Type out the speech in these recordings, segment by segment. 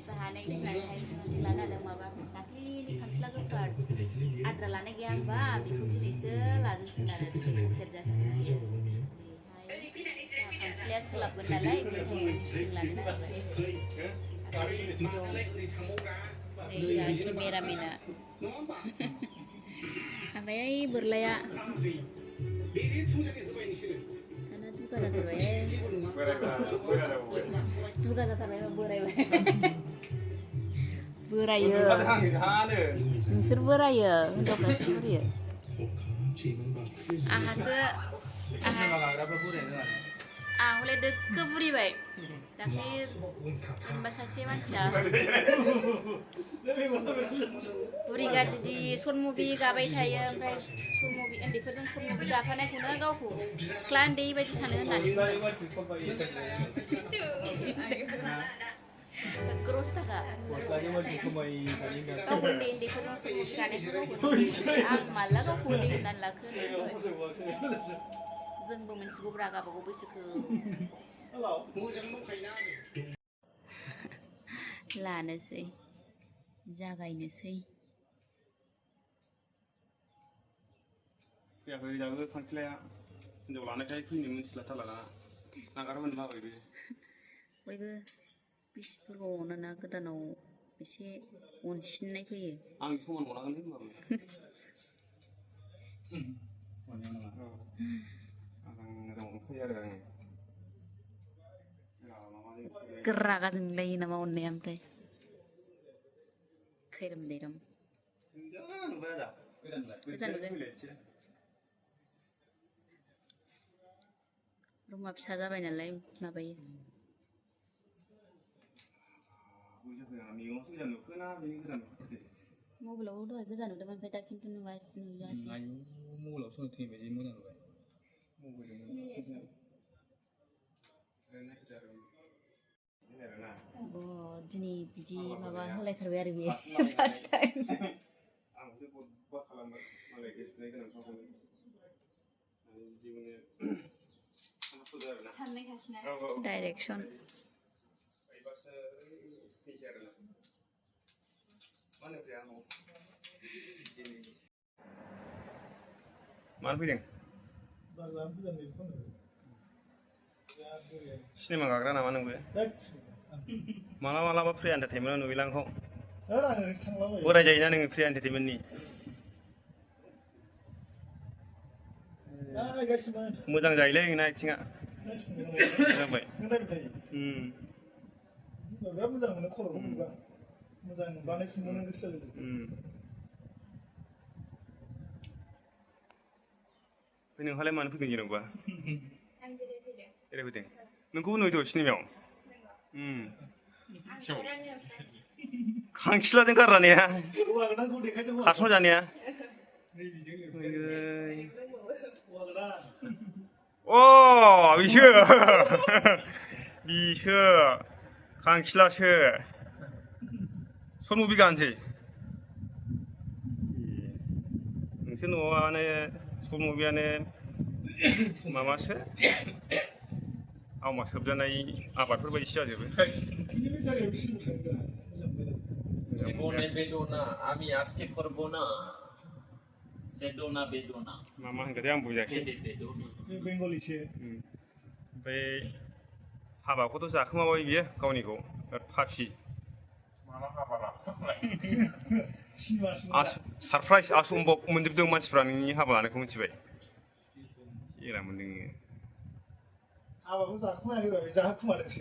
Sehane देग्लायहाय सुथि लानो हादों माबा दाख्लिनि खांखिला गोफार आद्रा लानाय गैया होमबा बेखौ दिनैसो लाजोबसिगोन आरो दिनै कमप्लिट जासिगोन खांखिलाया सोलाबगोन नालाय बेनिखायनो मिटिं लानो नागिरबाय नै जागासिनो मेरामेना ओमफ्राय बोरलाया दाना दुगा जाथारबाय दुगा जाथारबाय बोरायबाय बोरायो नोंसोर बोरायो हिनजावफ्रासो बोरायो आंहासो आं हले दोगो बुरिबाय दाख्लि जेनेबा सासे मानसिया बुरि गादिदि सर्ट मुभि गाबाय थायो ओमफ्राय सर्ट मुभि उन्दैफोरजों सर्ट मुभि गाफानायखौनो गावखौ सिख्ला उन्दै बायदि सानो होननानै ग्रस थाखा गाव उन्दै उन्दैफोरजों सर्ट मुभि गानायखौ गावखौ आं माला गावखौ उन्दै होननानै लाखो जोंबो मिथिगौब्रा गावबागाव बैसोखौ लानोसै जागायनोसै फैयाखै दाबो खांखिलाया हिनजाव लानायखाय फैनो मिथिलाथारला नागारबोनो माबायदि बयबो बिसिफोरखौ अनोना गोदानाव एसे अनसिननाय फैयो आं समान मोनागोन होनबाबो रागा जोंलायो नामा अननाया ओमफ्राय खैरोम दैरोम गोजान रुमा फिसा जाबाय नालाय माबायो मबाइलाव दहाय गोजान नुदोंमोन ओमफ्राय दा खिन्थु नुवासै मबाइलाव सोरनो थैनाय बायदि मोजां नुबाय दिनै बिदि माबा होलायथारबाय आरो बे फार्स्ट टाइम डाइरेक्सन मानो फैदों सिनेमा गाग्रा नामा नोंबो मालाबा फ्रि एन्टारटेनमेन्टआव नुयोला आंखौ बोराय जायोना नोङो फ्रि एन्टारटेनमेन्टनि मोजां जायोलै नोंना आथिङा जाबाय मोजां मोनो खर'खौ मोनबा मोजां बानायफिननो गोसो जायो नोंहालाय मानो फैदों जेन'बा बेरायफैदों नोंखौबो नुदों सिनेमायाव खांखिलाजों गारनाया खारसन जानाया अ बिसो खांखिलासो सर्ट मुभि गानसै नोंसोर न'आनो सर्ट मुभियानो माबासो आवमा सोबजानाय आबादफोर बायदिसो जाजोबो জীবনে বেদনা আমি আজকে করব না সেদনা বেদনা मा होनखोथाय आं बुजायाखै बेंगलिसो ओमफ्राय हाबाखौथ' जाखोमाबाय बियो गावनिखौ फाफि माला हाबा लाखांबाय सारप्राइज आसम्भब मोनजोबदों मानसिफ्रा नोंनि हाबा लानायखौ मिथिबाय एरा मोनदों नोङो हाबाखौ जाखुमायाखै जाखुमादोंसो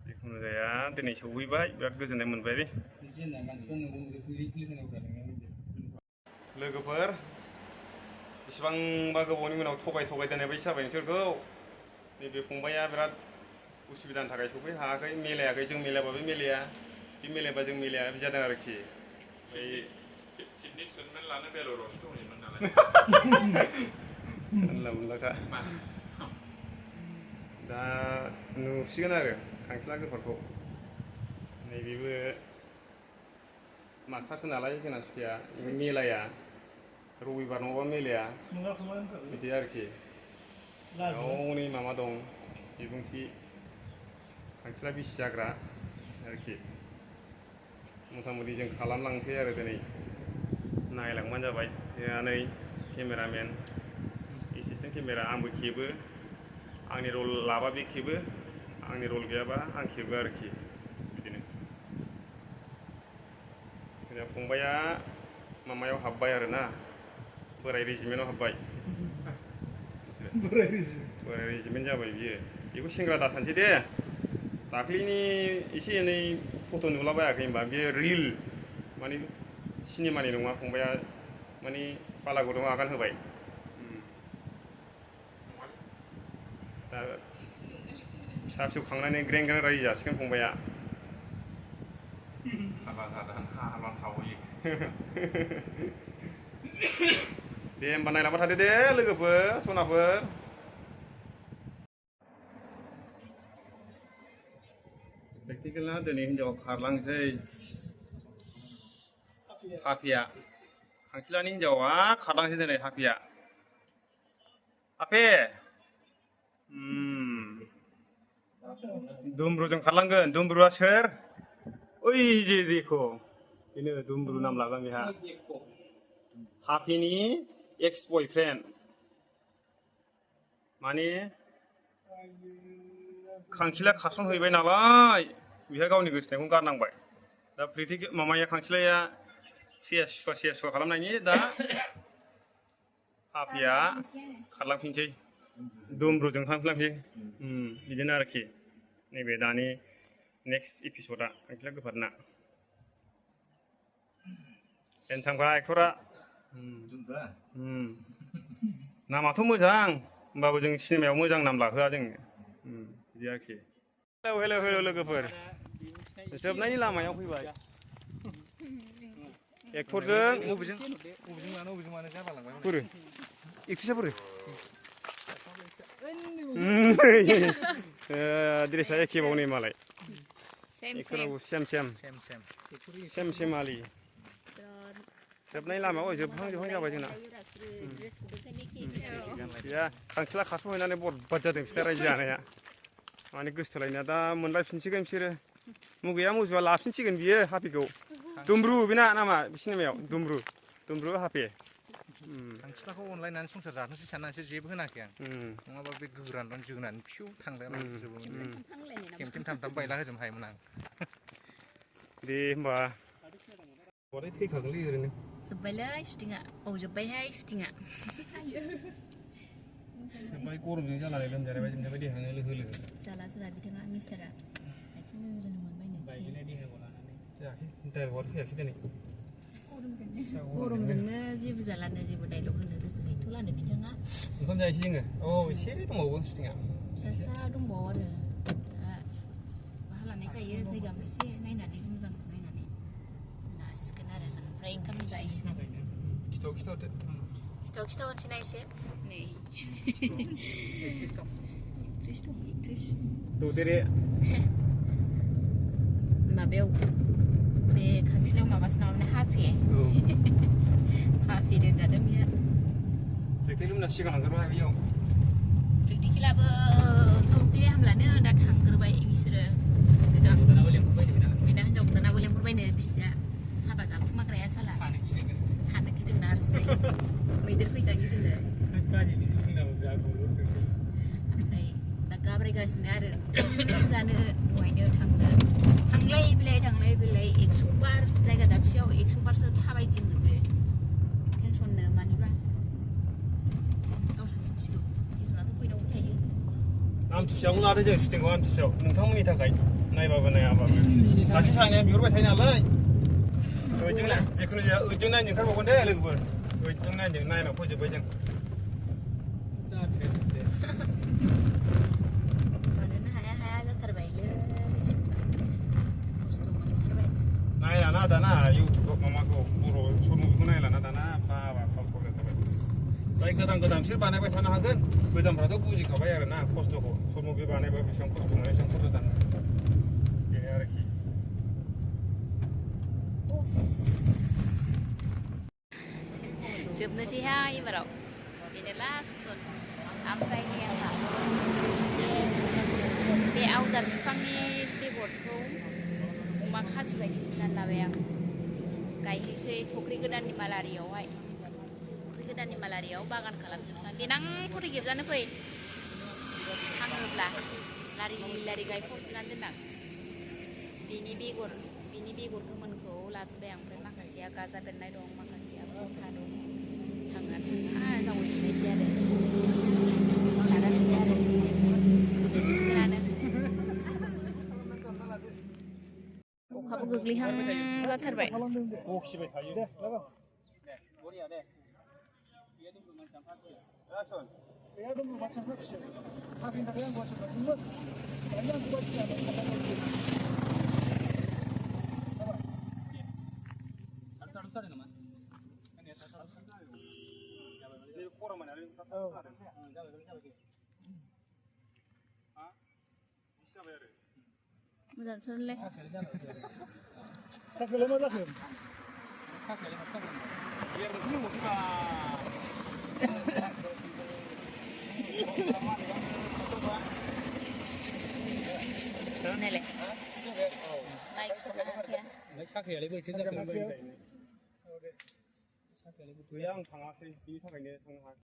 जिखुनु जाया दिनै सौहैबाय बिराद गोजोननाय मोनबाय दे लोगोफोर बेसेबांबा गोबावनि उनाव थगायदेरनाय बायदि जाबाय नोंसोरखौ नैबे फंबाया बिराद उसुबिदानि थाखाय सफै हायाखै मिलायाखै जों मिलायाबा बे मिलाया बे मिलायबा जों मिलाया बिदि जादों आरोखि ओमफ्राय किडनि ट्रिटमेन्ट लानो बेलरावसो दंहैयोमोन नालाय जानला मोनलाखा दा नुसिगोन आरो खांखिला गोफारखौ नैबेबो मास्टारसो नालाय जोंना सुखिया मिलाया रबिबार नङाबा मिलाया बिदि आरोखि गावनि माबा दं बिबुंथि खांखिला बिसि जाग्रा आरोखि मथा मथि जों खालामलांसै आरो दिनै नायलांबानो जाबाय नै केमेरामेन एसिस्टेन्ट केमेरा आंबो खेबो आंनि रल लाबा बे खेबो आंनि रल गैयाबा आं खेबो आरोखि बिदिनो फंबाया माबायाव हाबबाय आरोना बोराय रेजिमेन्टआव हाबबाय बोराय रेजिमेन्ट जाबाय बियो बेखौ सेंग्रा दासानसै दे दाख्लैनि एसे एनै फट' नुलाबायाखै होनबा बेयो रिल माने सिनेमानि नङा फंबाया माने बालागुदुङाव आगान होबाय दा फिसा फिसौ खांनानै ग्रें ग्रें रायजो जासिगोन फंबाया दे होमबा नायलांबाय थादो दे लोगोफोर सनाफोर प्रेक्टिकेलना दिनै हिनजावा खारलांसै हाफिया खांखिलानि हिनजावा खारलांसै दिनै हाफिया हाफे दुमब्रुजों खारलांगोन दुमब्रुआ सोर ओइ जे देखो बेनो दुमब्रु नाम लागोन बेहा हाफिनि एक्स बयफ्रेन्ड माने खांखिला खारसनहैबाय नालाय बेहा गावनि गोसोनायखौ गारनांबाय दा प्रेक्टिकेल माबाया खांखिलाया सेया सुवा खालामनायनि दा हाफिया खारलांफिनसै दुमब्रुजों खारलांफिनसै बिदिनो आरोखि नैबे दानि नेक्स्ट एपिसडआ खांखिला गोफारना हेन्डसामखा एक्टरा नामाथ' मोजां होमबाबो जों सिनेमायाव मोजां नाम लाहोआ जोङो बिदि आरोखि हेलौ लोगोफोर जोबनायनि लामायाव फैबाय एक्टरजों बोरो एक्ट्रिसा बोरो ड्रेसा एखेबाव नै मालाय एक्टराबो सेम आलि जोबनाय लामायाव जोबहां जाबाय जोंना गैया खांखिला खारस'हैनानै बरबाद जादों बिसोरना रायजो जानाया माने गोसोथोलायनाया दा मोनलायफिनसिगोन बिसोरो मुगैया मुजुआ लाफिनसिगोन बियो हाफिखौ दुमब्रु बेना नामा सिनेमायाव दुमब्रु हाफे खांखिलाखौ अनलायनानै संसार जानोसै साननानैसो जेबो होनाखै आं नङाबा बे गोरानदों जोगोनानै फिउ थांलाय खेमथेम थामथाम बायला होजोबनो हायोमोन आं दे होमबा थैखागोनलै ओरैनो जोब्बायलै शुटिंआ जोब्बायहाय शुटिंआ जोब्बाय गरमजों जालालै लोमजानाय देहानो लोहो जाला बिथाङा मिस्टारा आथिं लोहो मोनबायनो जायाखै डाइरेक्टआव फैयाखै दिनै गरमजोंनो जेबो जालानो जेबो डाइलग होनो गोसो गैथ'लानो बिथाङा ओंखाम जायसै जोङो एसे दंबावो शुटिंआ फिसा दंबावो आरो दा माहा लानाय जायो जायगा एसे नायनानै मोजांखौ नायनानै लासिगोन आरो जों ओमफ्राय ओंखाम जाहैसिगोन खिथाहरनोसै ना एसे नै एक्ट्रिस ददेरे माबायाव बे खांखिलायाव माबासो नामा हाफे दोनजादों बियो प्रेक्टिकेलना सिगां लांग्रोबाय बेयाव प्रेक्टिकेलाबो ओंखाम उखैनाय हामलानो दा थांग्रोबाय बिसोरो सिगां बेना हिनजाव गोदानाबो लेंहरबायनो बिसिया हाबा जाखुमाग्राया साला थानो गिदोंना आरोसै मैदेर फैजा गिदोंनो ओमफ्राय दा गाब्रायगासिनो आरो जानो दहायनो थांलाय फैलाय 100 बार जायगा दाबसेयाव 100 बारसो थाबायदिङो बे टेनसननो मानिबा गावसो मिथिगौ टेनसनाथ' बयनावबो थायो आमथिसुवायावनो लादो जों शुटिंखौ आमथिसुवायाव नोंथांमोननि थाखाय नायबाबो नायाबाबो सासे सानैया बिहरबाय थायो नालाय जिखुनु जाया ओइजों नायनो ओंखारबावगोन दे लोगोफोर ओइजों नायनानै फोजोबबाय जों मानोना हाया जाथारबायलै खस्थ' मोनथारबाय नायलाना दाना इउटुबाव माबाखौ बर' सर्ट मुभिखौ नायलाना दाना बाबा फालथु जाथारबाय जाय गोदान बिसोर बानायबाय थानो हागोन गोजामफ्राथ' बुजिखाबाय आरो ना खस्थ'खौ सर्ट मुभि बानायबा बेसेबां खस्थ' मोनो बेसेबां खस्थ' जानो बेनो आरोखि जोबनोसैहाय एबाराव बेनो लास्ट ओमफ्राय नै आंहा बे आवजार बिफांनि बेगरखौ अमा खाजि बायदि होनानै लाबाय आं गायहैसै फुख्रि गोदाननि मालारियावहाय फुख्रि गोदाननि मालारियाव बागान खालामजोबसां देनां फट' खेबजानो फै थाङोब्ला लारि लारि गायफबजोबनानै दोनदां बिनि बेगर गोमोनखौ लाजोब्बाय आं ओमफ्राय माखासेया गाजा बेरनाय दं माखासेया गथा दं थाङा जावैफिननायसै आरो लागासिनो आरो जोबसिगोनानो अखाबो गोग्लैहां जाथारबाय बखिबाय थायो दे जागोन गैया दङ बाथ्राफ्रा फिसा साख्रिनि थाखाय आं बाथ्रा थादोंमोन दायो आंखौ मोजांथारलै साख्रिलाय मा जाखो नायलाय नायख'नो हाखाया साख्रियालाय बोरैथो जाखो गैया आं थाङाखै बिनि थाखायनो थांनो हायाखै